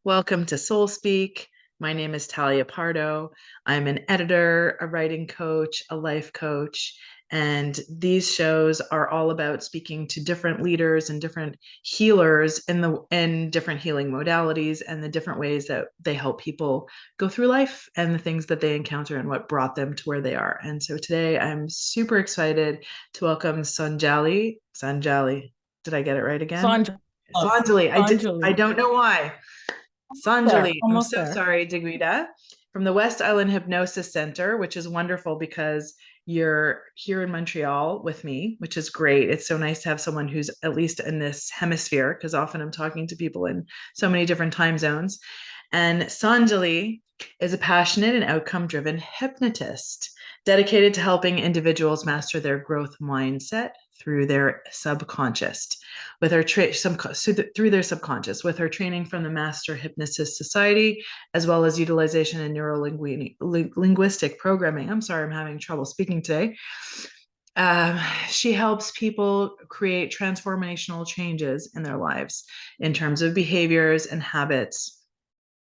Welcome to Soul Speak. My name is Talya Pardo. I'm an editor, a writing coach, a life coach, and these shows are all about speaking to different leaders and different healers in different healing modalities and the different ways that they help people go through life and the things that they encounter and what brought them to where they are. And so today I'm super excited to welcome Sonjali. Sonjali, did I get it right again? Sonjali. Sonjali. I Sonjali. don't know why. There, Sonjali, I'm almost so there. sorry, Di Guida, from the West Island Hypnosis Center, which is wonderful because you're here in Montreal with me, which is great. It's so nice to have someone who's at least in this hemisphere, because often I'm talking to people in so many different time zones. And Sonjali is a passionate and outcome-driven hypnotist dedicated to helping individuals master their growth mindset through their subconscious with her through their subconscious with her training from the Master Hypnotist Society, as well as utilization and linguistic programming. I'm sorry, I'm having trouble speaking today. She helps people create transformational changes in their lives in terms of behaviors and habits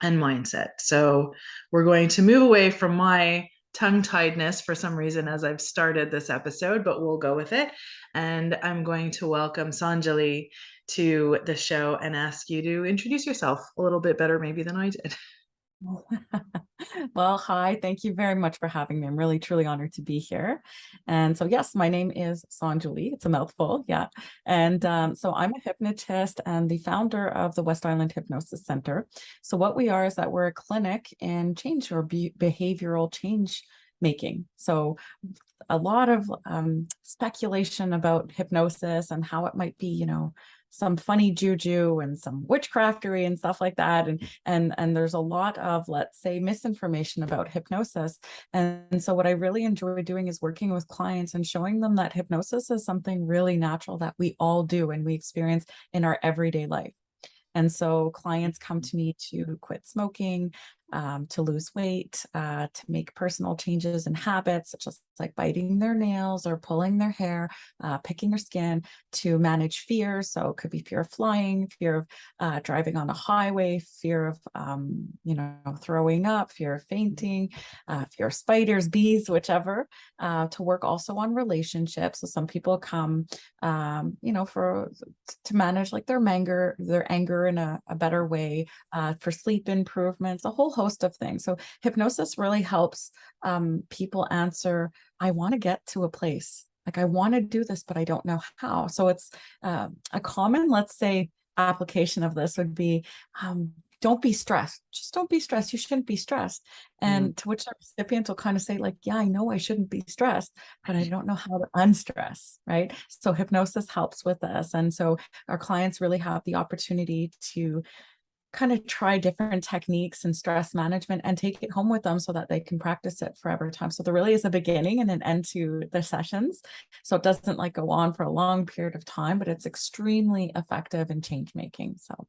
and mindset. So we're going to move away from my tongue-tiedness for some reason as I've started this episode, but we'll go with it. And I'm going to welcome Sonjali to the show and ask you to introduce yourself a little bit better maybe than I did. Well, hi, thank you very much for having me. I'm really, truly honored to be here. And so, yes, my name is Sonjali. It's a mouthful, yeah. And so I'm a hypnotist and the founder of the West Island Hypnosis Center. So what we are is that we're a clinic in change or behavioral change making. So a lot of speculation about hypnosis and how it might be, some funny juju and some witchcraftery and stuff like that. And there's a lot of, let's say, misinformation about hypnosis. And so what I really enjoy doing is working with clients and showing them that hypnosis is something really natural that we all do and we experience in our everyday life. And so clients come to me to quit smoking, to lose weight, to make personal changes in habits, such as like biting their nails or pulling their hair, picking their skin, to manage fear. So it could be fear of flying, fear of driving on a highway, fear of, throwing up, fear of fainting, fear of spiders, bees, whichever, to work also on relationships. So some people come, to manage like their anger in a better way, for sleep improvements, a whole host of things. So hypnosis really helps people answer, I want to get to a place, like I want to do this, but I don't know how. So it's a common, let's say, application of this would be, don't be stressed. Just don't be stressed. You shouldn't be stressed. And to which the recipient will kind of say, like, yeah, I know I shouldn't be stressed, but I don't know how to unstress, right? So hypnosis helps with this. And so our clients really have the opportunity to kind of try different techniques and stress management and take it home with them so that they can practice it forever time. So there really is a beginning and an end to the sessions. So it doesn't like go on for a long period of time, but it's extremely effective in change making. So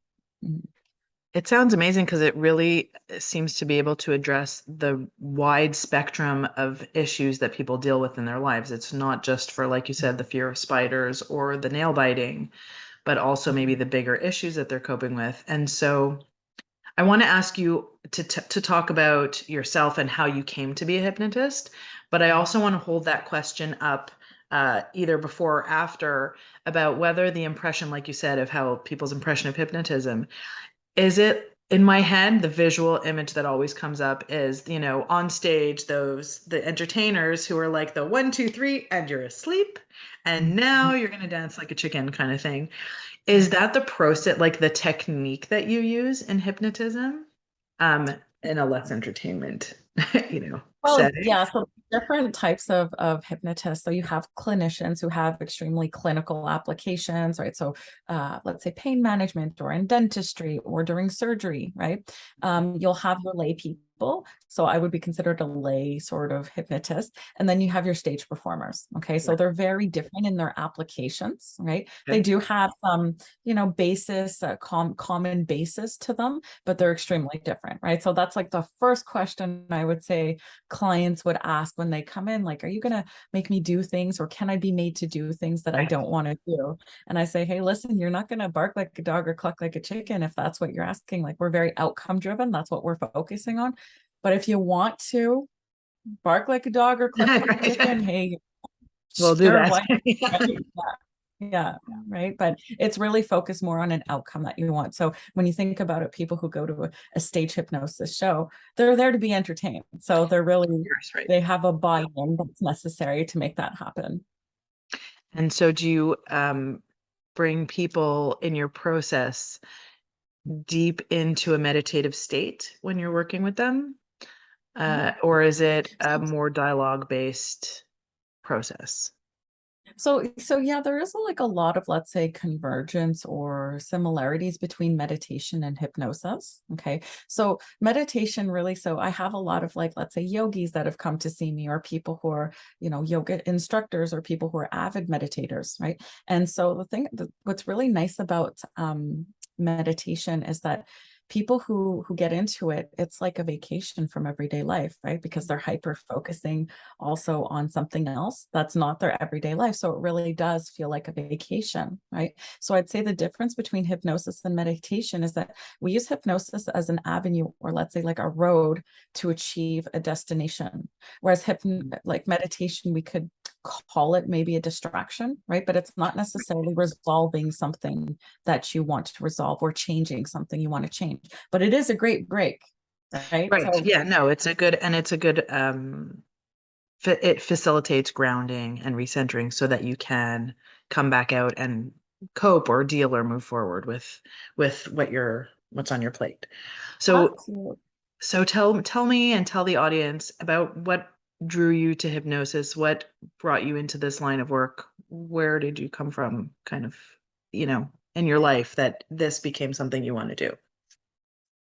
It sounds amazing because it really seems to be able to address the wide spectrum of issues that people deal with in their lives. It's not just for, like you said, the fear of spiders or the nail biting, but also maybe the bigger issues that they're coping with. And so I want to ask you to talk about yourself and how you came to be a hypnotist, but I also want to hold that question up either before or after about whether the impression, like you said, of how people's impression of hypnotism is it in my head, the visual image that always comes up is, on stage, the entertainers who are like the 1, 2, 3, and you're asleep, and now you're gonna dance like a chicken kind of thing. Is that the process, like the technique that you use in hypnotism? In a less entertainment, Well, setting. yeah, so different types of hypnotists. So you have clinicians who have extremely clinical applications, right? So let's say pain management or in dentistry or during surgery, right? You'll have your lay people people. So I would be considered a lay sort of hypnotist. And then you have your stage performers. Okay. So they're very different in their applications, right? They do have some, basis, common basis to them, but they're extremely different, right? So that's like the first question I would say clients would ask when they come in, like, are you going to make me do things, or can I be made to do things that I don't want to do? And I say, hey, listen, you're not going to bark like a dog or cluck like a chicken if that's what you're asking. Like, we're very outcome driven. That's what we're focusing on. But if you want to bark like a dog or cluck like a chicken, hey, we'll do sure, that. why? Yeah, right. But it's really focused more on an outcome that you want. So when you think about it, people who go to a stage hypnosis show, they're there to be entertained. So they're really, they have a buy-in that's necessary to make that happen. And so do you bring people in your process deep into a meditative state when you're working with them? Or is it a more dialogue-based process? So yeah, there is like a lot of, let's say, convergence or similarities between meditation and hypnosis. Okay. So meditation really, so I have a lot of, like, let's say, yogis that have come to see me, or people who are, yoga instructors, or people who are avid meditators. Right. And so the thing, what's really nice about meditation is that people who get into it, it's like a vacation from everyday life, right? Because they're hyper focusing also on something else that's not their everyday life. So it really does feel like a vacation, right? So I'd say the difference between hypnosis and meditation is that we use hypnosis as an avenue, or let's say like a road to achieve a destination. Whereas like meditation, we could call it maybe a distraction, right? But it's not necessarily resolving something that you want to resolve, or changing something you want to change. But it is a great break, right? Right. So, yeah, no, it's a good it facilitates grounding and recentering so that you can come back out and cope or deal or move forward with what's on your plate. So Absolutely. so tell me and tell the audience about what drew you to hypnosis, what brought you into this line of work, where did you come from, kind of, in your life that this became something you want to do.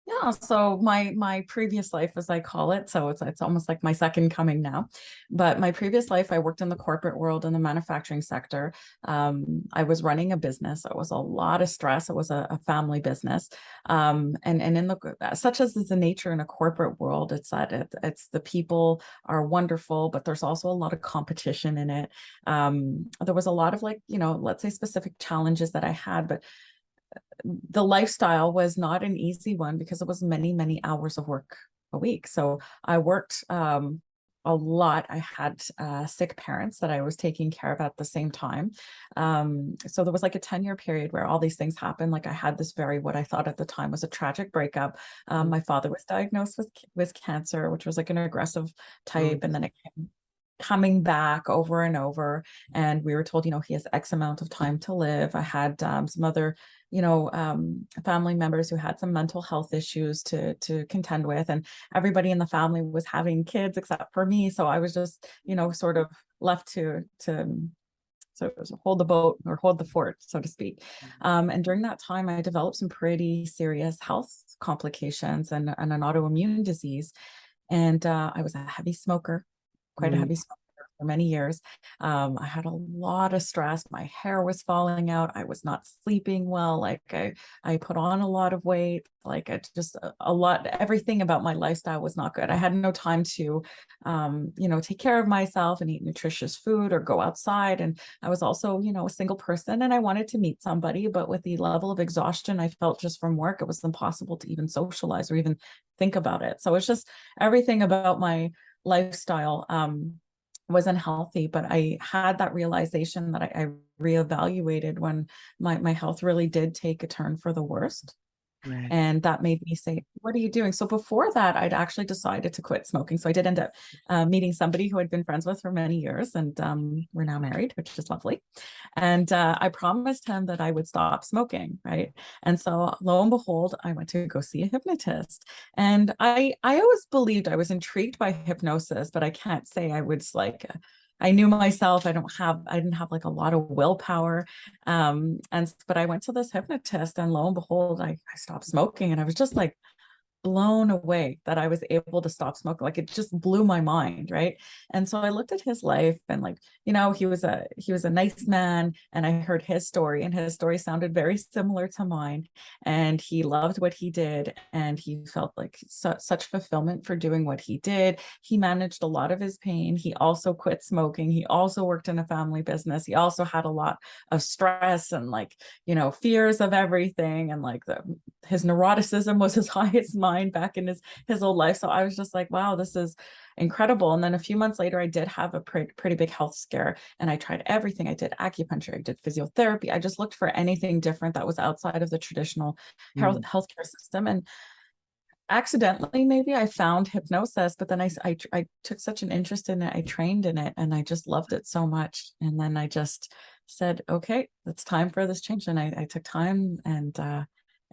Yeah, so my previous life, as I call it, so it's almost like my second coming now. But my previous life, I worked in the corporate world, in the manufacturing sector. I was running a business. It was a lot of stress. It was a family business, and in the, such as is the nature in a corporate world, it's that it's the people are wonderful, but there's also a lot of competition in it. There was a lot of, like, let's say, specific challenges that I had, but the lifestyle was not an easy one, because it was many, many hours of work a week. So I worked a lot. I had sick parents that I was taking care of at the same time. So there was like a 10-year period where all these things happened. Like, I had this what I thought at the time was a tragic breakup. My father was diagnosed with cancer, which was like an aggressive type. And then it came coming back over and over. And we were told, he has X amount of time to live. I had some other, family members who had some mental health issues to contend with. And everybody in the family was having kids except for me. So I was just, sort of left to so hold the boat, or hold the fort, so to speak. And during that time, I developed some pretty serious health complications and an autoimmune disease. And I was a heavy smoker, quite a heavy smoker for many years. I had a lot of stress. My hair was falling out. I was not sleeping well. Like, I put on a lot of weight. Like, just a lot, everything about my lifestyle was not good. I had no time to, take care of myself and eat nutritious food or go outside. And I was also, a single person, and I wanted to meet somebody, but with the level of exhaustion I felt just from work, it was impossible to even socialize or even think about it. So it's just everything about my lifestyle was unhealthy. But I had that realization that I reevaluated when my health really did take a turn for the worst. Right. And that made me say, what are you doing? So before that, I'd actually decided to quit smoking. So I did end up meeting somebody who I'd been friends with for many years, and we're now married, which is lovely. And I promised him that I would stop smoking, right? And so lo and behold, I went to go see a hypnotist. And I always believed, I was intrigued by hypnosis, but I can't say I was like, I knew myself. I didn't have like a lot of willpower. But I went to this hypnotist, and lo and behold, I stopped smoking, and I was just like, blown away that I was able to stop smoking. Like it just blew my mind, right? And so I looked at his life and like, he was a nice man, and I heard his story, and his story sounded very similar to mine. And he loved what he did, and he felt like such fulfillment for doing what he did. He managed a lot of his pain. He also quit smoking. He also worked in a family business. He also had a lot of stress and like, fears of everything, and like his neuroticism was as high as mine back in his old life. So I was just like, wow, this is incredible. And then a few months later, I did have a pretty big health scare, and I tried everything. I did acupuncture, I did physiotherapy. I just looked for anything different that was outside of the traditional healthcare system. And accidentally, maybe I found hypnosis, but then I took such an interest in it. I trained in it, and I just loved it so much. And then I just said, okay, it's time for this change. And I took time, and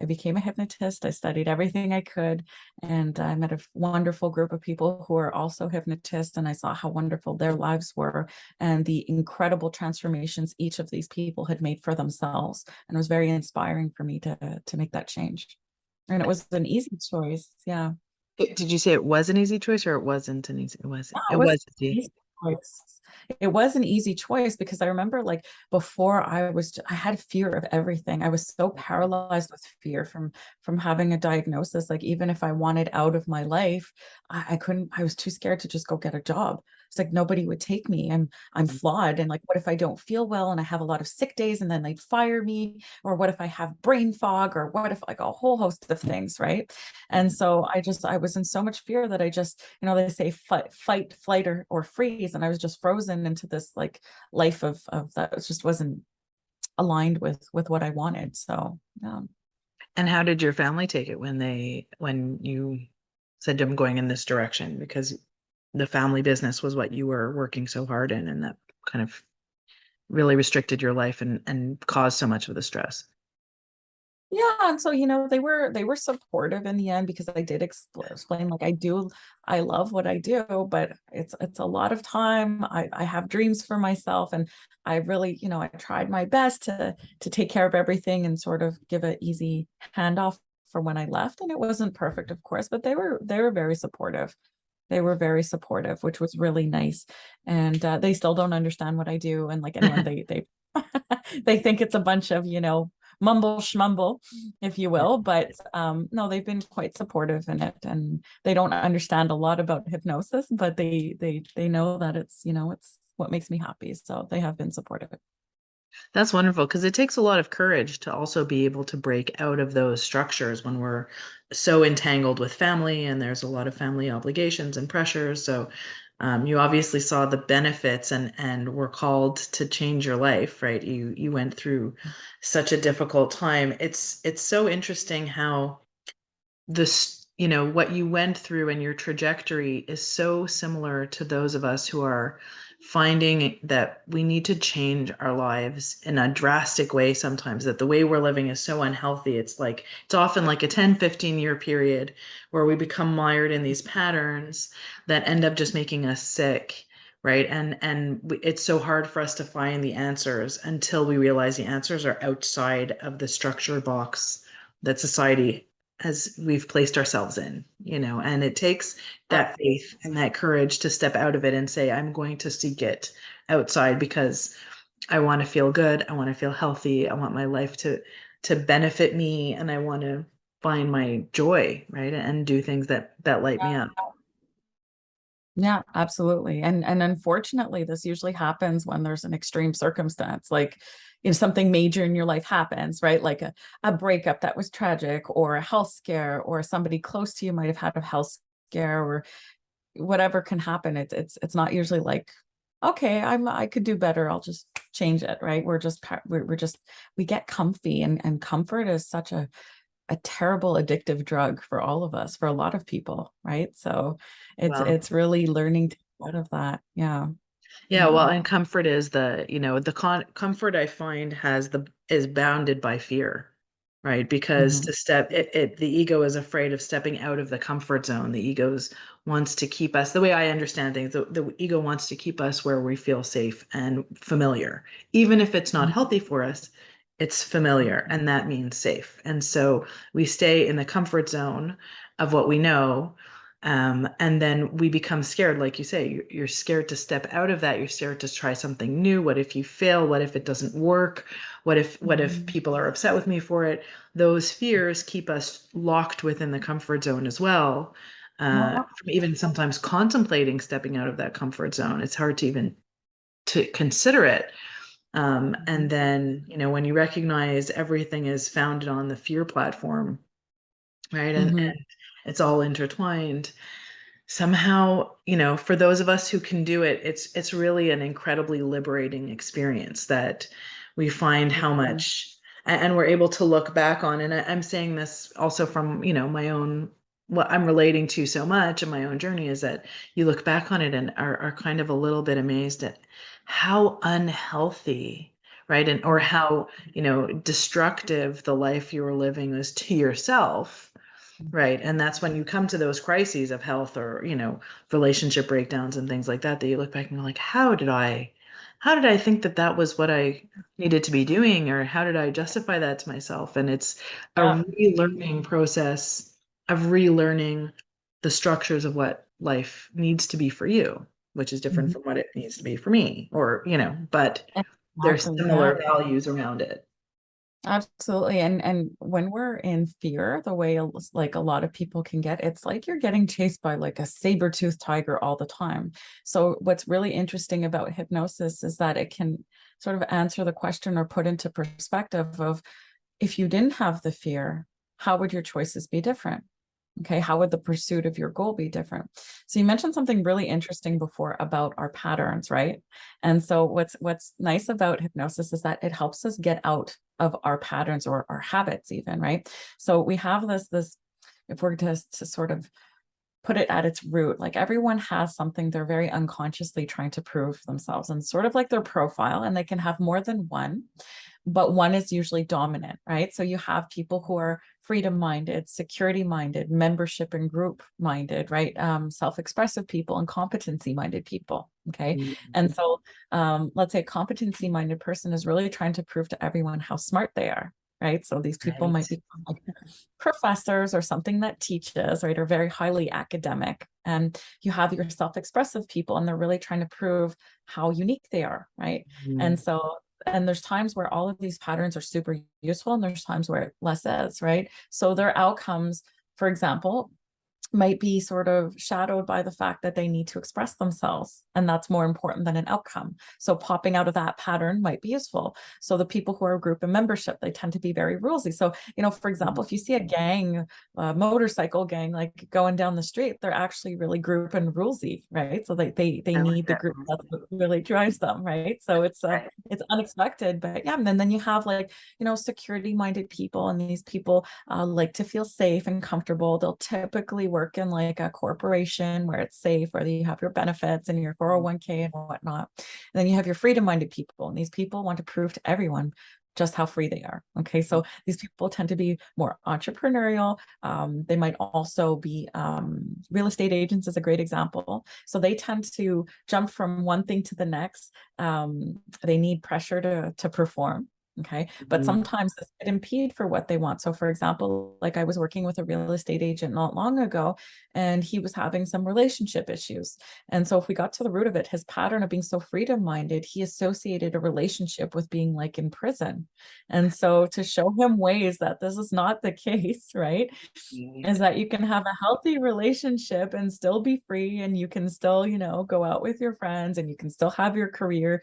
I became a hypnotist. I studied everything I could, and I met a wonderful group of people who are also hypnotists, and I saw how wonderful their lives were and the incredible transformations each of these people had made for themselves. And it was very inspiring for me to make that change. And it was an easy choice. Yeah. Did you say it was an easy choice or it wasn't an easy? It was. No, It it was was an easy. easy choice. It was an easy choice because I remember like before I had fear of everything. I was so paralyzed with fear from having a diagnosis. Like even if I wanted out of my life, I couldn't, I was too scared to just go get a job. It's like nobody would take me. I'm flawed. And like, what if I don't feel well and I have a lot of sick days and then they'd fire me? Or what if I have brain fog? Or what if like a whole host of things, right? And so I was in so much fear that I just, they say fight, flight, or freeze. And I was just frozen into this like life of that just wasn't aligned with what I wanted. So yeah. And how did your family take it when you said I'm going in this direction? Because the family business was what you were working so hard in, and that kind of really restricted your life and caused so much of the stress. Yeah, and so they were supportive in the end because I did explain like I love what I do, but it's a lot of time. I have dreams for myself, and I really, I tried my best to take care of everything and sort of give an easy handoff for when I left. And it wasn't perfect, of course, but they were very supportive. They were very supportive, which was really nice. And they still don't understand what I do. And like anyone, they they think it's a bunch of, mumble schmumble, if you will. But no, they've been quite supportive in it, and they don't understand a lot about hypnosis, but they know that it's what makes me happy. So they have been supportive. That's wonderful because it takes a lot of courage to also be able to break out of those structures when we're so entangled with family and there's a lot of family obligations and pressures. So you obviously saw the benefits and were called to change your life, right? You went through such a difficult time. It's so interesting how this, what you went through and your trajectory is so similar to those of us who are finding that we need to change our lives in a drastic way sometimes, that the way we're living is so unhealthy. It's often like a 10-15 year period where we become mired in these patterns that end up just making us sick, right? It's so hard for us to find the answers until we realize the answers are outside of the structure box that society as we've placed ourselves in, and it takes that faith and that courage to step out of it and say, I'm going to seek it outside because I want to feel good. I want to feel healthy. I want my life to benefit me, and I want to find my joy, right? And do things that light me up. Yeah, absolutely. And unfortunately, this usually happens when there's an extreme circumstance, like something major in your life happens, right? Like a breakup that was tragic, or a health scare, or somebody close to you might have had a health scare, or whatever can happen. It's not usually like, okay, I could do better. I'll just change it, right? We get comfy, and comfort is such a terrible addictive drug for all of us, for a lot of people, right? So Well, it's really learning to get out of that. Yeah. yeah, Yeah. well, and comfort is comfort I find is bounded by fear, right? Because Mhm. to step the ego is afraid of stepping out of the comfort zone. The ego wants to keep us, the way I understand things, the ego wants to keep us where we feel safe and familiar. Even if it's not healthy for us, it's familiar, and that means safe. And so we stay in the comfort zone of what we know. And then we become scared, like you say, you're scared to step out of that. You're scared to try something new. What if you fail? What if it doesn't work? What if people are upset with me for it? Those fears keep us locked within the comfort zone as well. Yeah. From even sometimes contemplating stepping out of that comfort zone, it's hard to even to consider it. And then, when you recognize everything is founded on the fear platform, right? And it's all intertwined. Somehow, for those of us who can do it, it's really an incredibly liberating experience that we find how much, and we're able to look back on. And I'm saying this also from, my own, what I'm relating to so much in my own journey is that you look back on it and are kind of a little bit amazed at how unhealthy, right? And or how, destructive the life you were living was to yourself. Right. And that's when you come to those crises of health or, relationship breakdowns and things like that, that you look back and you're like, how did I think that that was what I needed to be doing? Or how did I justify that to myself? And it's a Yeah. relearning process of relearning the structures of what life needs to be for you, which is different from what it needs to be for me, or, but there's Exactly. Yeah. similar values around it. Absolutely. And when we're in fear, the way like a lot of people can get, it's like you're getting chased by like a saber-toothed tiger all the time. So what's really interesting about hypnosis is that it can sort of answer the question or put into perspective of, if you didn't have the fear, how would your choices be different? Okay, how would the pursuit of your goal be different? So you mentioned something really interesting before about our patterns, right? And so what's nice about hypnosis is that it helps us get out of our patterns or our habits even, right? So we have this if we're to sort of put it at its root, like everyone has something they're very unconsciously trying to prove themselves, and sort of like their profile, and they can have more than one, but one is usually dominant, right? So you have people who are freedom minded, security minded, membership and group minded, right? Self-expressive people and competency minded people. Okay. And so let's say a competency minded person is really trying to prove to everyone how smart they are. Right. So these people Right. might be like professors or something that teaches, right, or very highly academic. And you have your self-expressive people, and they're really trying to prove how unique they are, right? And so and there's times where all of these patterns are super useful, and there's times where less is, right? So their outcomes, for example, might be sort of shadowed by the fact that they need to express themselves, and that's more important than an outcome. So popping out of that pattern might be useful. So the people who are group and membership, they tend to be very rulesy. So, for example, if you see a gang, a motorcycle gang, like going down the street, they're actually really group and rulesy, right? So they I like need the that. group, that's what really drives them, right? So Right. it's unexpected, but yeah. And then you have like, security minded people, and these people like to feel safe and comfortable. They'll typically work in like a corporation where it's safe, where you have your benefits and your 401k and whatnot. And then you have your freedom minded people, and these people want to prove to everyone just how free they are. Okay, so these people tend to be more entrepreneurial. They might also be real estate agents is a great example. So they tend to jump from one thing to the next. They need pressure to perform. Okay. But sometimes this could impede for what they want. So, for example, like I was working with a real estate agent not long ago, and he was having some relationship issues. And so, if we got to the root of it, his pattern of being so freedom minded, he associated a relationship with being like in prison. And so, to show him ways that this is not the case, right, is that you can have a healthy relationship and still be free, and you can still, go out with your friends, and you can still have your career,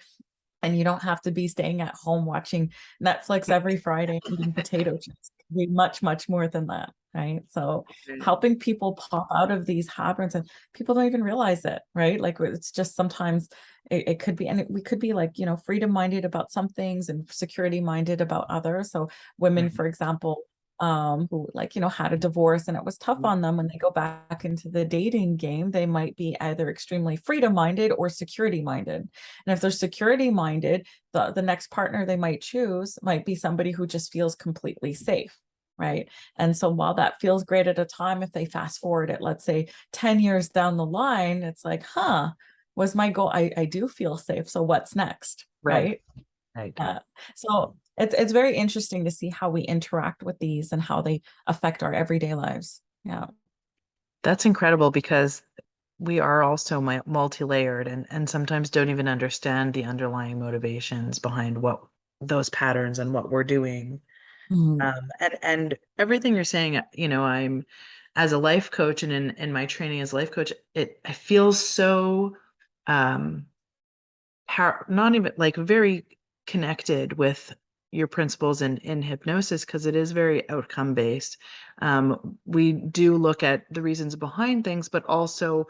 and you don't have to be staying at home watching Netflix every Friday eating potato chips. It can be much, much more than that, right? So helping people pop out of these habits, and people don't even realize it, right? Like it's just sometimes it could be, and we could be like, freedom minded about some things and security minded about others. So women, for example, who like had a divorce and it was tough on them, when they go back into the dating game, they might be either extremely freedom minded or security minded. And if they're security minded, the next partner they might choose might be somebody who just feels completely safe, right? And so while that feels great at a time, if they fast forward it, let's say 10 years down the line, it's like, was my goal, I do feel safe, so what's next, Right. right? Right. So it's very interesting to see how we interact with these and how they affect our everyday lives. Yeah. That's incredible because we are also multi-layered and sometimes don't even understand the underlying motivations behind what those patterns and what we're doing. Mhm. And everything you're saying, I'm as a life coach and in my training as a life coach, I feel so um not even like very connected with your principles in hypnosis because it is very outcome based. We do look at the reasons behind things, but also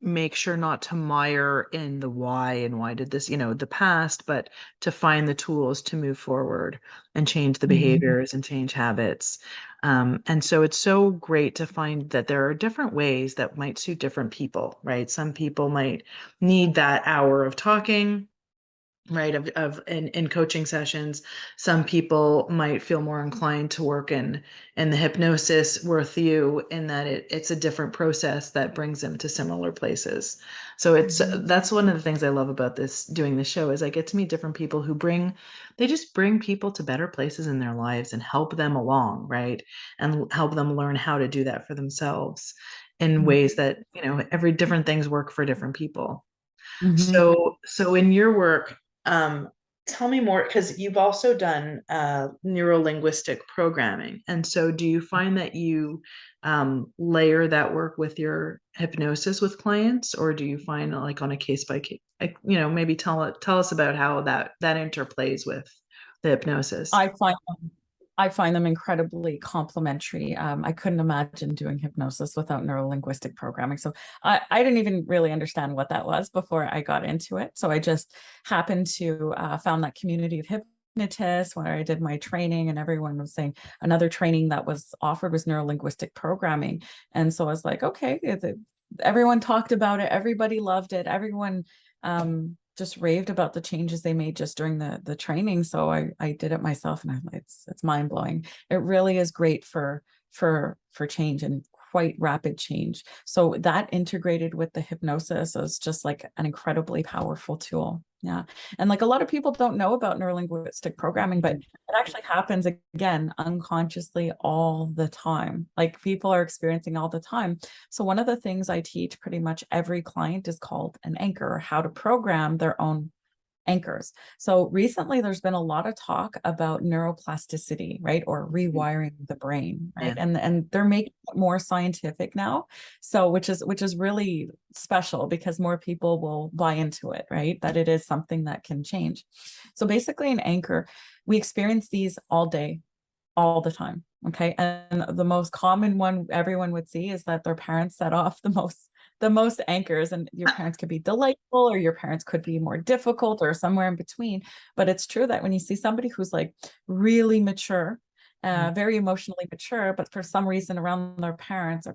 make sure not to mire in the why and why did this, the past, but to find the tools to move forward and change the Mhm. behaviors and change habits. And so it's so great to find that there are different ways that might suit different people, right? Some people might need that hour of talking, right, of in coaching sessions. Some people might feel more inclined to work in the hypnosis with you in that it's a different process that brings them to similar places. So Mhm. that's one of the things I love about this doing this show is I get to meet different people who they just bring people to better places in their lives and help them along, right, and help them learn how to do that for themselves in Mhm. ways that every different things work for different people. Mhm. So in your work, um, tell me more, because you've also done neuro-linguistic programming. And so do you find that you layer that work with your hypnosis with clients, or do you find like on a case by case, like, maybe tell us about how that interplays with the hypnosis. I find I find them incredibly complementary. I couldn't imagine doing hypnosis without neuro linguistic programming. So I didn't even really understand what that was before I got into it. So I just happened to found that community of hypnotists where I did my training, and everyone was saying another training that was offered was neuro linguistic programming. And so I was like, okay, everyone talked about it. Everybody loved it. Everyone just raved about the changes they made just during the training. So I did it myself, and it's mind blowing. It really is great for change, and quite rapid change. So that integrated with the hypnosis is just like an incredibly powerful tool. Yeah. And like a lot of people don't know about neurolinguistic programming, but it actually happens again unconsciously all the time. Like people are experiencing all the time. So one of the things I teach pretty much every client is called an anchor, or how to program their own anchors. So recently there's been a lot of talk about neuroplasticity, right? Or rewiring the brain, right? Yeah. And they're making it more scientific now. So which is really special because more people will buy into it, right? That it is something that can change. So basically an anchor, we experience these all day, all the time. Okay. And the most common one everyone would see is that their parents set off the most anchors, and your parents could be delightful or your parents could be more difficult or somewhere in between. But it's true that when you see somebody who's like really mature, very emotionally mature, but for some reason around their parents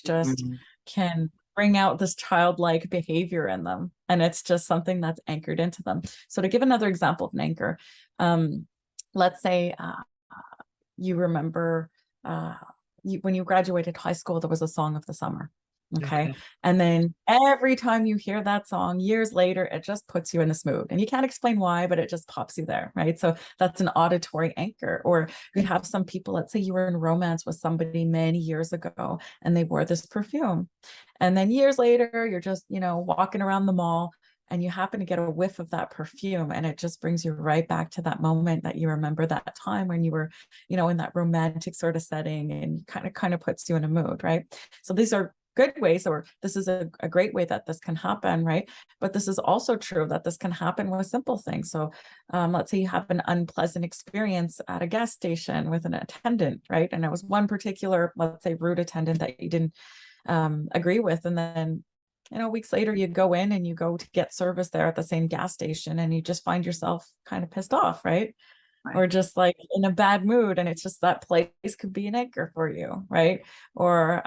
just Mhm. can bring out this childlike behavior in them, and it's just something that's anchored into them. So to give another example of an anchor, um, let's say you remember uh, when you graduated high school, there was a song of the summer. Okay. Okay. And then every time you hear that song years later, it just puts you in this mood. And you can't explain why, but it just pops you there. Right. So that's an auditory anchor. Or you'd have some people, let's say you were in romance with somebody many years ago and they wore this perfume. And then years later, you're just, walking around the mall and you happen to get a whiff of that perfume, and it just brings you right back to that moment that you remember, that time when you were, in that romantic sort of setting, and kind of puts you in a mood, right? So these are good ways, or this is a great way that this can happen, right? But this is also true that this can happen with simple things. So let's say you have an unpleasant experience at a gas station with an attendant, right? And it was one particular, let's say, rude attendant that you didn't agree with, and then weeks later you go in and you go to get service there at the same gas station, and you just find yourself kind of pissed off, right? Right. Or just like in a bad mood, and it's just that place could be an anchor for you, right? Or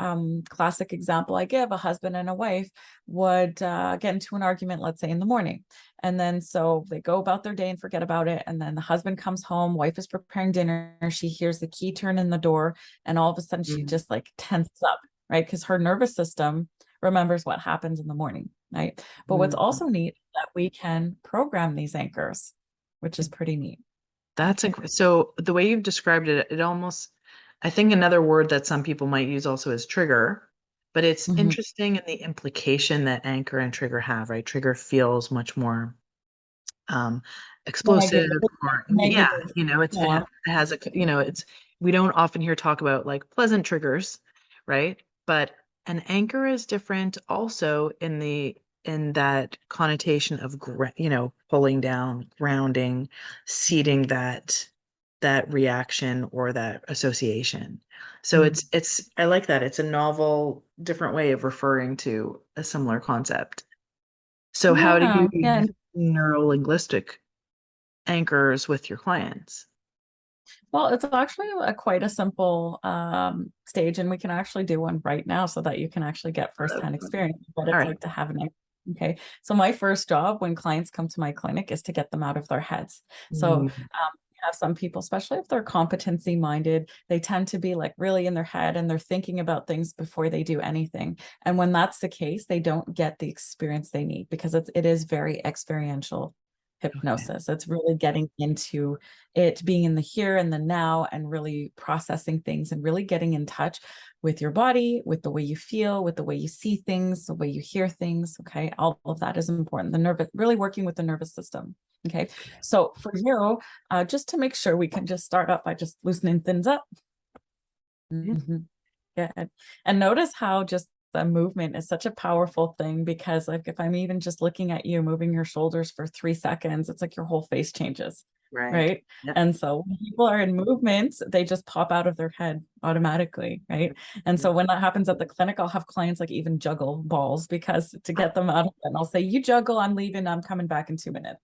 classic example I give, a husband and a wife would get into an argument, let's say in the morning, and then so they go about their day and forget about it, and then the husband comes home, wife is preparing dinner, she hears the key turn in the door, and all of a sudden she Mhm. just like tenses up, right? Because her nervous system remembers what happens in the morning, right? But what's Mhm. also neat is that we can program these anchors, which is pretty neat. Okay. So the way you've described it, it almost, I think another word that some people might use also is trigger. But it's Mhm. interesting in the implication that anchor and trigger have, right? Trigger feels much more um explosive, Negative, or yeah, negative. it Yeah. has a, it's, we don't often hear talk about like pleasant triggers, right? But an anchor is different also in that connotation of pulling down, grounding, seeding that reaction or that association. So Mm. it's I like that. It's a novel, different way of referring to a similar concept. So how do you Yeah. Yeah. use neuro-linguistic anchors with your clients? Well, it's actually quite a simple stage, and we can actually do one right now so that you can actually get Oh, that'd firsthand be fun. experience of what All it's right. like to have an. Okay. So my first job when clients come to my clinic is to get them out of their heads. So Mm, have some people, especially if they're competency minded, they tend to be like really in their head and they're thinking about things before they do anything. And when that's the case, they don't get the experience they need because it is very experiential okay. hypnosis. It's really getting into it, being in the here and the now, and really processing things and really getting in touch with your body, with the way you feel, with the way you see things, the way you hear things. Okay. All of that is important. The nervous, really working with the nervous system. Okay. So for you, just to make sure we can just start up by just loosening things up. Yeah. Mhm. Good. And notice how just the movement is such a powerful thing because like if I'm even just looking at you moving your shoulders for 3 seconds, it's like your whole face changes. Right. Right. Yep. And so when people are in movement, they just pop out of their head automatically. Right. And Yep. so when that happens at the clinic, I'll have clients like even juggle balls because to get them out of it, and I'll say, you juggle, I'm leaving, I'm coming back in 2 minutes.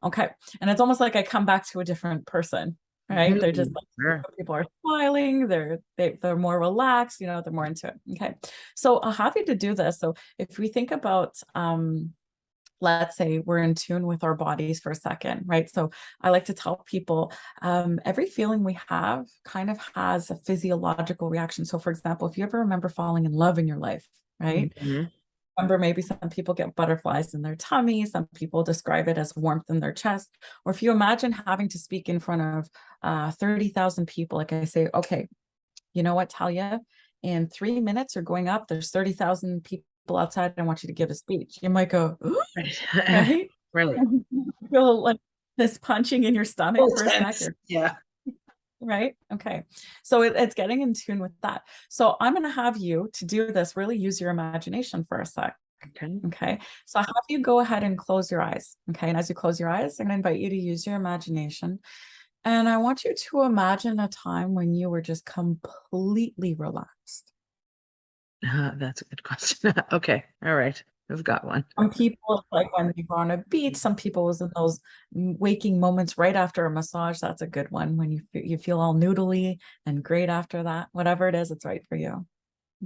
Okay. And it's almost like I come back to a different person, right? They're just Mhm. like Sure. people are smiling, they're more relaxed, they're more into it. Okay. So I'll have you to do this. So if we think about let's say we're in tune with our bodies for a second, right? So I like to tell people every feeling we have kind of has a physiological reaction. So for example, if you ever remember falling in love in your life, right? Mhm. Remember, maybe some people get butterflies in their tummy, some people describe it as warmth in their chest. Or if you imagine having to speak in front of 30,000 people, like I say, okay, you know what, Talya, in 3 minutes you're going up, there's 30,000 people outside, I want you to give a speech. You might go, Right. right? Right. Feel like this punching in your stomach Oh, for a tense. second. Yeah. Right. Okay. So it's getting in tune with that. So I'm going to have you to do this, really use your imagination for a sec. Okay. Okay. So I have you go ahead and close your eyes. Okay. And as you close your eyes, I'm going to invite you to use your imagination. And I want you to imagine a time when you were just completely relaxed. That's a good question. Okay. All right. I've got one. Some people, it's like when they were on a beach, some people was in those waking moments right after a massage. That's a good one when you feel all noodly and great after that. Whatever it is, it's right for you.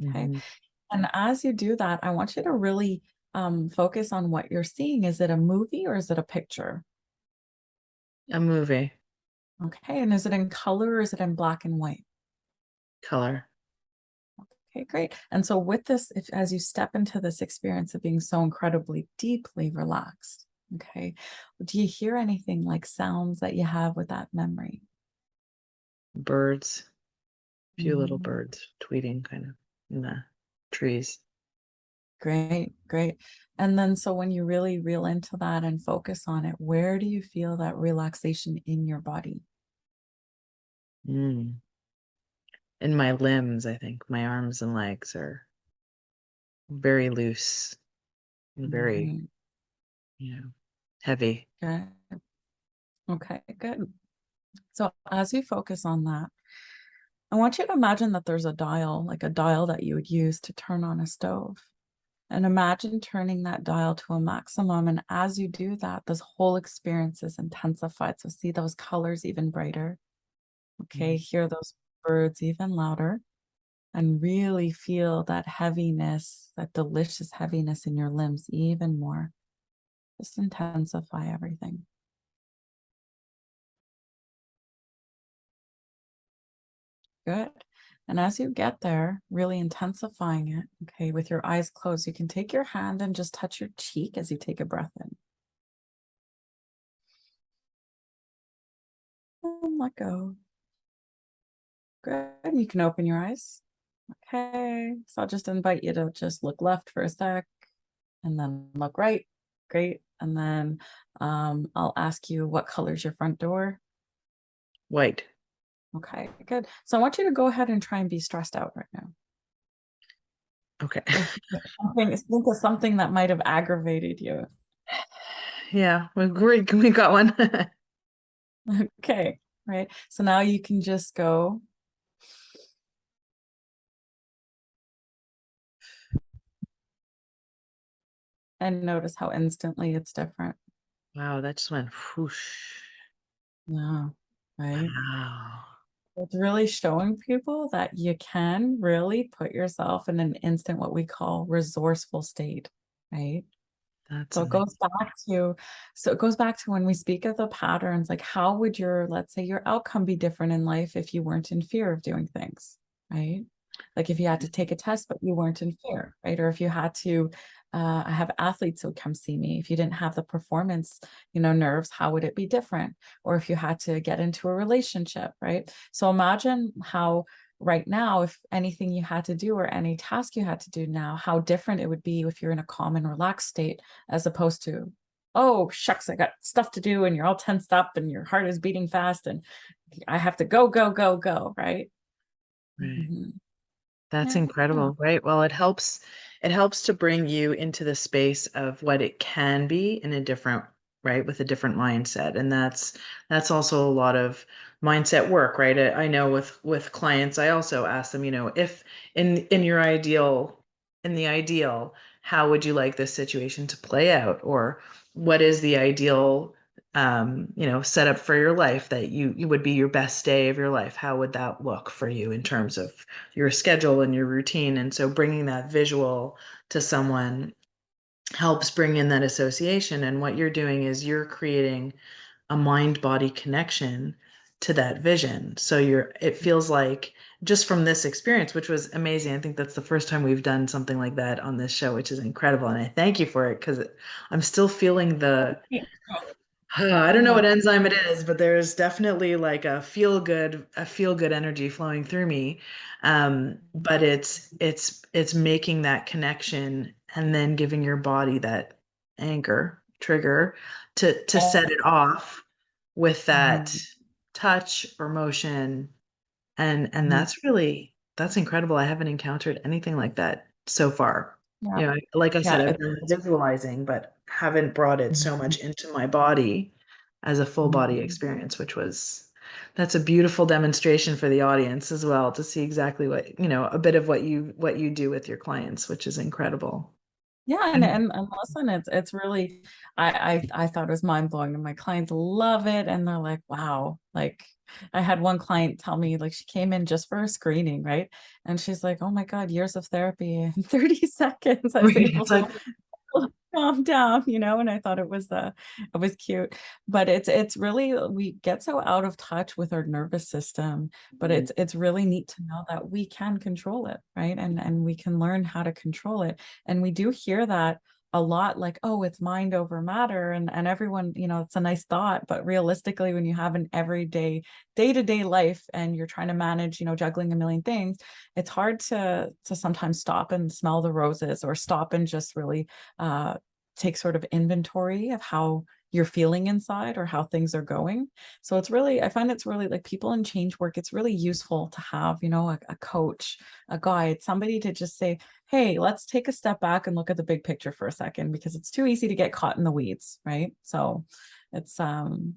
Okay. Mhm. And as you do that, I want you to really focus on what you're seeing. Is it a movie or is it a picture? A movie. Okay. And is it in color or is it in black and white? Color. Okay, great. And so with this, if as you step into this experience of being so incredibly deeply relaxed, okay, do you hear anything like sounds that you have with that memory? Birds. Few little Mhm. birds tweeting kind of in the trees. Great, great. And then so when you really reel into that and focus on it, where do you feel that relaxation in your body? Mm. In my limbs, I think my arms and legs are very loose and very, Right. heavy. Good. Okay, good. So as you focus on that, I want you to imagine that there's a dial, like a dial that you would use to turn on a stove. And imagine turning that dial to a maximum. And as you do that, this whole experience is intensified. So see those colors even brighter. Okay, Mm. hear those birds even louder, and really feel that heaviness, that delicious heaviness in your limbs even more. Just intensify everything. Good. And as you get there, really intensifying it, okay, with your eyes closed, you can take your hand and just touch your cheek as you take a breath in. And let go. Good. And you can open your eyes. Okay, so I'll just invite you to just look left for a sec and then look right. Great. And then I'll ask you, what color's your front door? White. Okay, good. So I want you to go ahead and try and be stressed out right now. Okay. Think of something that might have aggravated you. Yeah, well, great. We got one. Okay, right. So now you can just go and notice how instantly it's different. Wow, that just went whoosh. Yeah, right. Wow. It's really showing people that you can really put yourself in an instant, what we call resourceful state, right? That's So it amazing. goes back to, when we speak of the patterns, like how would your, let's say your outcome be different in life if you weren't in fear of doing things, right? Like if you had to take a test, but you weren't in fear, right? Or if you had to, I have athletes who come see me. If you didn't have the performance, nerves, how would it be different? Or if you had to get into a relationship, right? So imagine how right now, if anything you had to do or any task you had to do now, how different it would be if you're in a calm and relaxed state as opposed to, oh shucks, I got stuff to do and you're all tensed up and your heart is beating fast and I have to go, go, go, go, right? Right. Mhm. That's Yeah. incredible, right? Well, it helps to bring you into the space of what it can be in a different, right, with a different mindset. And that's also a lot of mindset work, right? I know with clients, I also ask them, if in your ideal, how would you like this situation to play out? Or what is the ideal set up for your life that you would be your best day of your life? How would that look for you in terms of your schedule and your routine? And so bringing that visual to someone helps bring in that association. And what you're doing is you're creating a mind body connection to that vision. So it feels like, just from this experience, which was amazing. I think that's the first time we've done something like that on this show, which is incredible. And I thank you for it, because I'm still feeling I don't know Yeah. what enzyme it is, but there's definitely like a feel good energy flowing through me. But it's making that connection and then giving your body that anchor trigger to set it off with that Mhm. touch or motion. And Mhm. that's incredible. I haven't encountered anything like that so far. Yeah. Like I said, Yeah. I've done visualizing, but haven't brought it so much into my body as a full body Mhm. experience, that's a beautiful demonstration for the audience as well, to see exactly a bit of what you do with your clients, which is incredible. Yeah, and listen, it's really, I thought it was mind blowing, and my clients love it, and they're like, wow. Like I had one client tell me, like she came in just for a screening, right? And she's like, oh my God, years of therapy in 30 seconds. I was able It's to like, calm down, and I thought it was cute. But it's really, we get so out of touch with our nervous system, but it's really neat to know that we can control it, right? And we can learn how to control it. And we do hear that a lot, like, oh, it's mind over matter. And everyone, it's a nice thought, but realistically, when you have an everyday, day-to-day life and you're trying to manage, juggling a million things, it's hard to sometimes stop and smell the roses, or stop and just really uh, take sort of inventory of how you're feeling inside or how things are going. So it's really, I find it's really, like, people in change work, it's really useful to have, a coach, a guide, somebody to just say, hey, let's take a step back and look at the big picture for a second, because it's too easy to get caught in the weeds, right? So it's and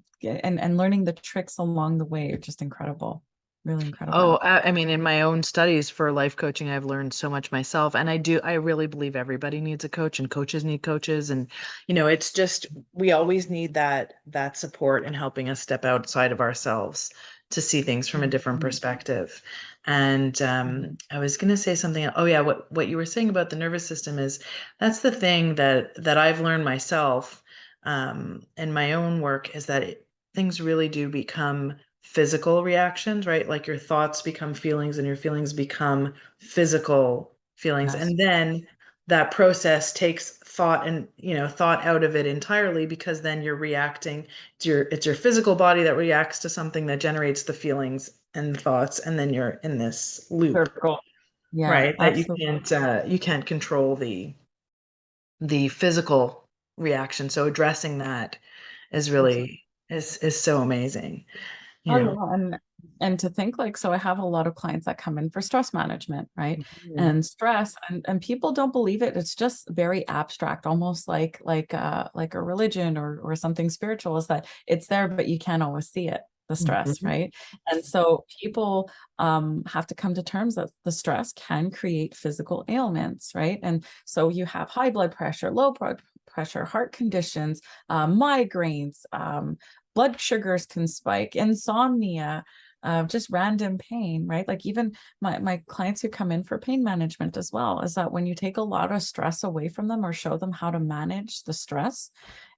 learning the tricks along the way are just incredible, really Oh, incredible. I mean, in my own studies for life coaching, I've learned so much myself. And I really believe everybody needs a coach, and coaches need coaches. And, it's just, we always need that support in helping us step outside of ourselves to see things from a different Mhm. perspective. And Mhm. I was going to say something. Oh yeah, what you were saying about the nervous system is, that's the thing that I've learned myself in my own work, is that things really do become physical reactions, right? Like your thoughts become feelings and your feelings become physical feelings. Yes. And then that process takes thought out of it entirely, because then you're reacting. It's your physical body that reacts to something that generates the feelings and thoughts, and then you're in this loop. Circle. Yeah, right? That absolutely. you can't control the physical reaction. So addressing that is really is so amazing, you Oh know. yeah, and to think like, so I have a lot of clients that come in for stress management, right? Mhm. And stress, and people don't believe it. It's just very abstract, almost like a religion or something spiritual, is that it's there, but you can't always see it, the stress, Mhm. right? And so people have to come to terms that the stress can create physical ailments, right? And so you have high blood pressure, low blood pressure, heart conditions, migraines, blood sugars can spike, insomnia, just random pain, right? Like even my clients who come in for pain management as well, is that when you take a lot of stress away from them or show them how to manage the stress,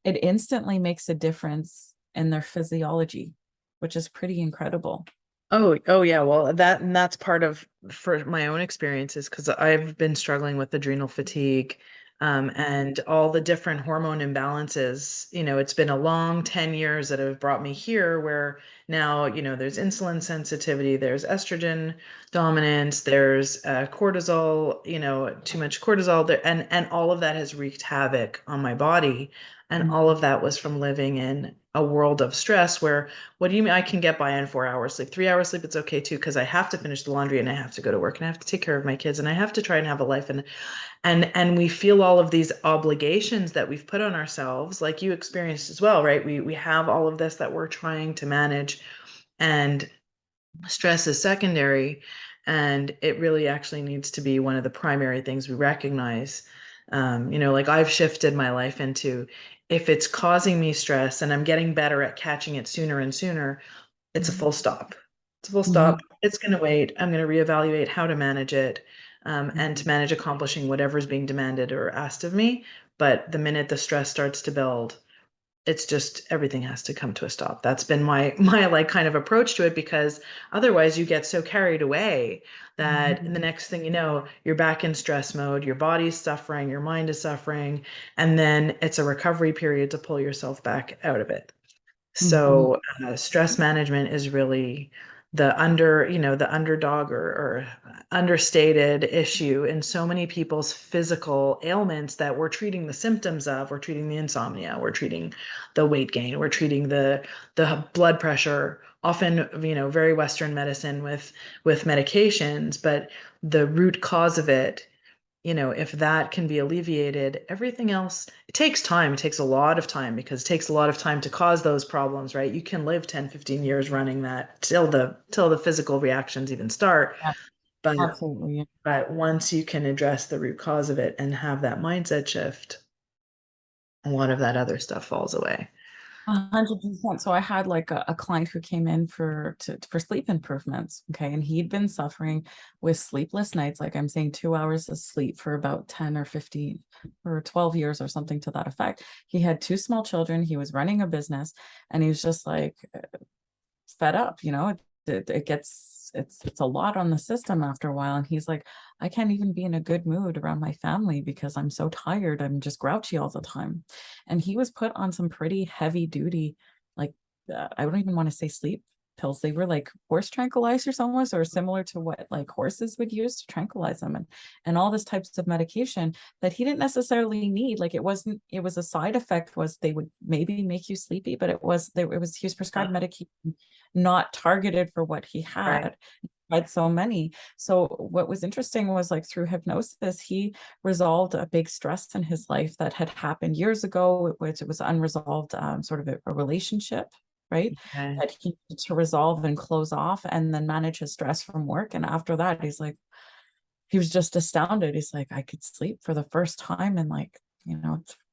it instantly makes a difference in their physiology, which is pretty incredible. Oh yeah. Well, that's part of for my own experiences because I've been struggling with adrenal fatigue, and all the different hormone imbalances. It's been a long 10 years that have brought me here where now, there's insulin sensitivity, there's estrogen dominance, there's cortisol, too much cortisol there, and all of that has wreaked havoc on my body. And all of that was from living in a world of stress where what do you mean I can get by on 4 hours sleep? 3 hours sleep, it's okay too, because I have to finish the laundry and I have to go to work and I have to take care of my kids and I have to try and have a life. And we feel all of these obligations that we've put on ourselves, like you experienced as well, right? We have all of this that we're trying to manage, and stress is secondary, and it really actually needs to be one of the primary things we recognize. Like I've shifted my life into if it's causing me stress and I'm getting better at catching it sooner and sooner, it's a full stop. It's a full Mhm. stop. It's going to wait. I'm going to reevaluate how to manage it, and to manage accomplishing whatever's being demanded or asked of me. But the minute the stress starts to build, it's just everything has to come to a stop. That's been my like kind of approach to it, because otherwise you get so carried away that the next thing you know, you're back in stress mode, your body's suffering, your mind is suffering, and then it's a recovery period to pull yourself back out of it. Mhm. So stress management is really the underdog or understated issue in so many people's physical ailments that we're treating the symptoms of. We're treating the insomnia, we're treating the weight gain, we're treating the blood pressure, often, very Western medicine with medications, but the root cause of it, if that can be alleviated, everything else, it takes time. It takes a lot of time because it takes a lot of time to cause those problems, right? You can live 10, 15 years running that till the physical reactions even start. Yeah, But absolutely. Yeah. but once you can address the root cause of it and have that mindset shift, a lot of that other stuff falls away. 100%. So I had like a client who came in for sleep improvements. Okay. And he'd been suffering with sleepless nights, like I'm saying, 2 hours of sleep for about 10 or 15 or 12 years or something to that effect. He had two small children, he was running a business, and he was just like fed up, it gets it's a lot on the system after a while. And he's like, I can't even be in a good mood around my family because I'm so tired, I'm just grouchy all the time. And he was put on some pretty heavy duty, like, I don't even want to say sleep pills. They were like horse tranquilizers almost, or similar to what like horses would use to tranquilize them, and all this types of medication that he didn't necessarily need. Like it was a side effect, was they would maybe make you sleepy, but he was Uh, prescribed medication not targeted for what he right. had so many. So what was interesting was, like, through hypnosis, he resolved a big stress in his life that had happened years ago, which it was unresolved, sort of a relationship, right? Okay. That he needed to resolve and close off, and then manage his stress from work. And after that, he's like, he was just astounded. He's like, I could sleep for the first time in, like,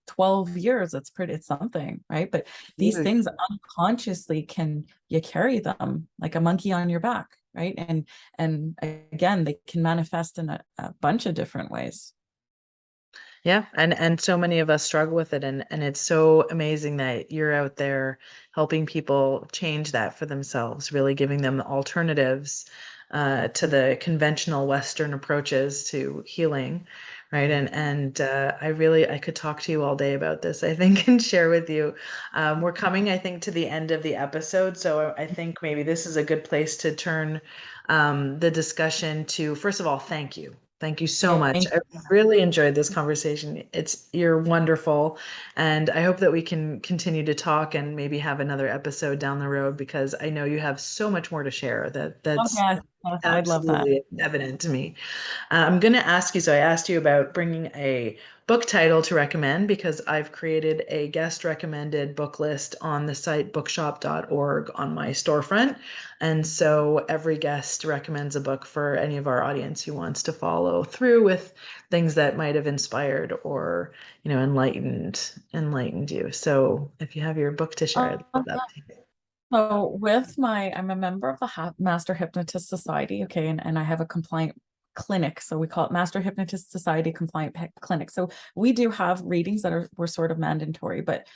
12 years. It's something, right? But these Huge. things unconsciously, can you carry them like a monkey on your back, right? And again, they can manifest in a bunch of different ways. Yeah, and so many of us struggle with it, and it's so amazing that you're out there helping people change that for themselves, really giving them alternatives to the conventional Western approaches to healing, right? And I could talk to you all day about this, I think, and share with you. We're coming, I think, to the end of the episode, so I think maybe this is a good place to turn the discussion to, first of all, thank you. Thank you so much. Thank I really enjoyed this conversation. You're wonderful, and I hope that we can continue to talk and maybe have another episode down the road, because I know you have so much more to share. Oh, That's yes, yes, I'd love that. absolutely evident to me. I'm going to ask you, so I asked you about bringing a book title to recommend, because I've created a guest recommended book list on the site bookshop.org on my storefront. And so every guest recommends a book for any of our audience who wants to follow through with things that might have inspired or, enlightened you. So if you have your book to share, I'd love that. So I'm a member of the Master Hypnotist Society, okay, and I have a compliant clinic. So we call it Master Hypnotist Society Compliant Clinic. So we do have readings that were sort of mandatory, but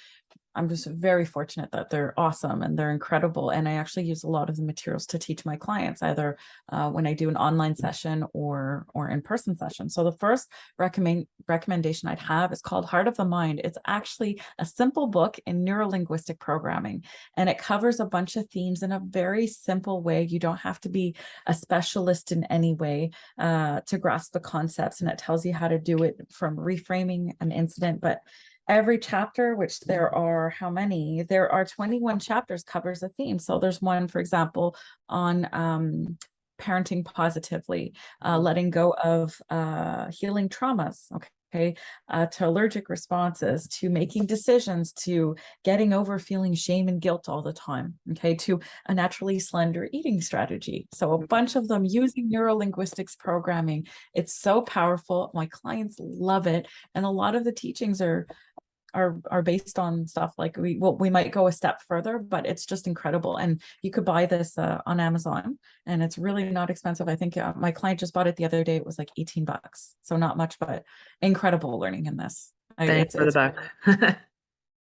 I'm just very fortunate that they're awesome and they're incredible. And I actually use a lot of the materials to teach my clients, either when I do an online session or in-person session. So the first recommendation I'd have is called Heart of the Mind. It's actually a simple book in Neurolinguistic Programming, and it covers a bunch of themes in a very simple way. You don't have to be a specialist in any way to grasp the concepts, and it tells you how to do it from reframing an incident. But every chapter, which there are how many? There are 21 chapters, covers a theme. So there's one, for example, on parenting positively, letting go of healing traumas, okay, to allergic responses, to making decisions, to getting over feeling shame and guilt all the time, okay, to a naturally slender eating strategy. So a bunch of them using neurolinguistics programming. It's so powerful. My clients love it. And a lot of the teachings are based on stuff like we might go a step further, but it's just incredible. And you could buy this on Amazon, and it's really not expensive. I think my client just bought it the other day. It was like $18, so not much, but incredible learning in this. Thanks for the buck.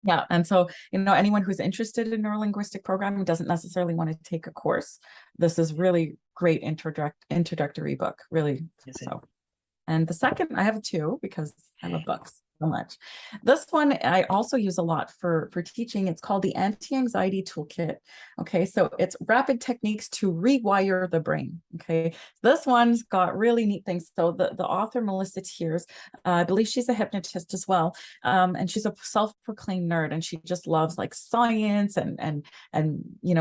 Yeah. And so, anyone who's interested in neurolinguistic programming doesn't necessarily want to take a course. This is really great introductory book, really. So, and the second, I have two because I love books so much. This one I also use a lot for teaching. It's called the Anti-Anxiety Toolkit. Okay, so it's rapid techniques to rewire the brain. Okay, this one's got really neat things. So the author, Melissa Tiers, I believe she's a hypnotist as well, and she's a self-proclaimed nerd, and she just loves like science and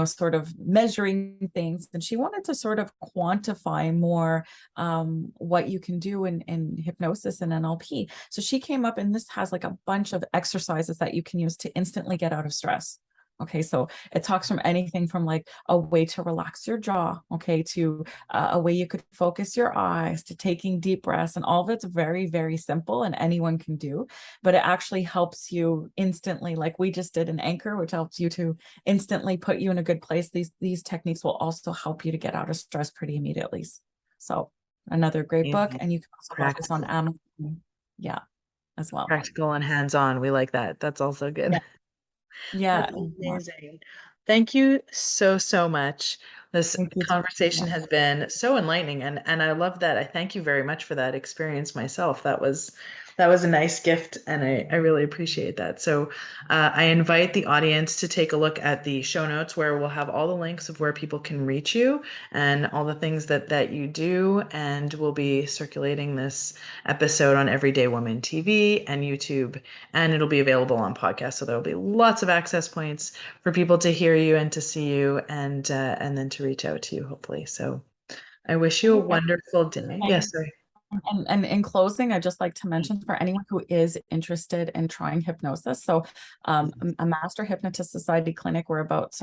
sort of measuring things. And she wanted to sort of quantify more what you can do in hypnosis and NLP. So she came up, and this has like a bunch of exercises that you can use to instantly get out of stress. Okay, so it talks from anything from like a way to relax your jaw, okay, to a way you could focus your eyes, to taking deep breaths, and all of it's very, very simple and anyone can do, but it actually helps you instantly, like we just did an anchor, which helps you to instantly put you in a good place. These techniques will also help you to get out of stress pretty immediately. So another great book, and you can also buy this on Amazon, yeah, as well. Practical and hands-on. We like that. That's also good. Yeah. That's amazing. Thank you so, so much. This conversation has been so enlightening, and I love that. I thank you very much for that experience myself. That was a nice gift, and I really appreciate that. So I invite the audience to take a look at the show notes, where we'll have all the links of where people can reach you and all the things that you do. And we'll be circulating this episode on Everyday Woman TV and YouTube, and it'll be available on podcast. So there'll be lots of access points for people to hear you and to see you, and then to reach out to you, hopefully. So I wish you a wonderful day. Yes, sorry. And in closing, I'd just like to mention for anyone who is interested in trying hypnosis. So a Master Hypnotist Society clinic, we're about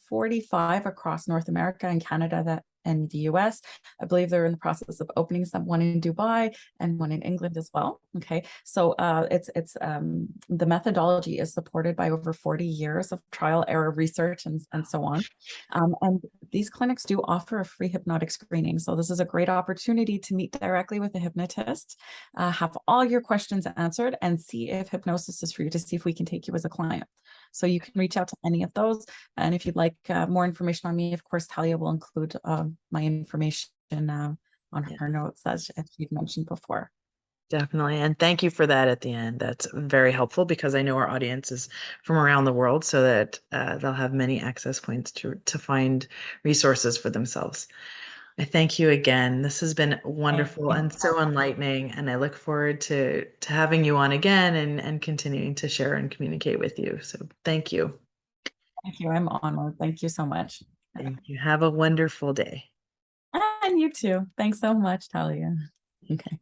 45 across North America and Canada and the US. I believe they're in the process of opening one in Dubai and one in England as well. Okay, so the methodology is supported by over 40 years of trial error research and so on. And these clinics do offer a free hypnotic screening. So this is a great opportunity to meet directly with a hypnotist, have all your questions answered, and see if hypnosis is for you, to see if we can take you as a client. So you can reach out to any of those. And if you'd like more information on me, of course, Talya will include my information on her notes, as you've mentioned before. Definitely. And thank you for that at the end. That's very helpful because I know our audience is from around the world so that they'll have many access points to find resources for themselves. I thank you again. This has been wonderful and so enlightening. And I look forward to having you on again and continuing to share and communicate with you. So thank you. Thank you. I'm honored. Thank you so much. Thank you. Have a wonderful day. And you too. Thanks so much, Talia. Okay.